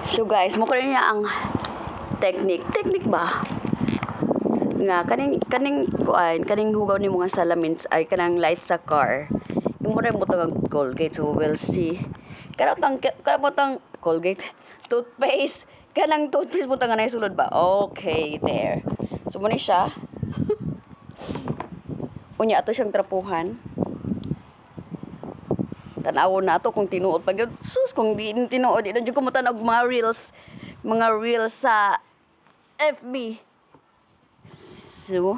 So guys, mo niya ang technique ba? Nga kaning hugaw ni mga salamins ay kanang light sa car. Yung mo rin mo tang Colgate, so we'll see. Kanang Colgate, toothpaste. Kanang toothpaste mo tang sulod ba? Okay, there. So mo ni siya. Unya ato siyang trapuhan. Tanaw na ato kung tinuod pag sus kung di tinuod di na jud ko matanog mga reels sa FB. So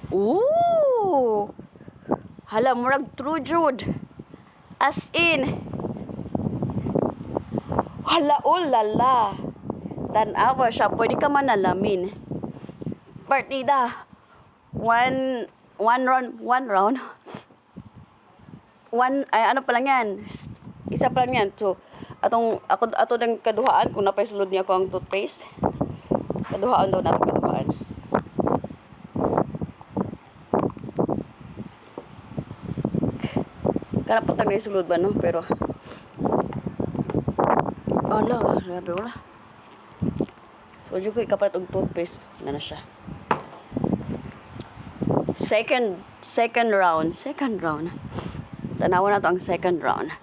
ooh, hala murag true jud, as in hala ulala, tanawa siya, pwede ka man nalamin. Partida one round ay ano pa lang yan, isa pa lang yan. So ato ng kaduhaan kung napay sulod niya ko ang toothpaste, kaduhaan daw nato kaduhaan. Kana pa tang sulod ba no, pero ala grabe wala. So jud ko ikapalit og toothpaste na siya. Second round. Tanawan na to ang second round.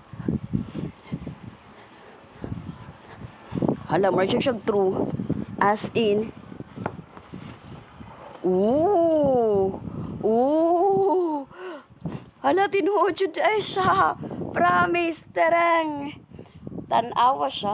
Hala, more siya true. As in, ooh. Hala, tinuod yun siya. Promise, tereng. Tanawa siya.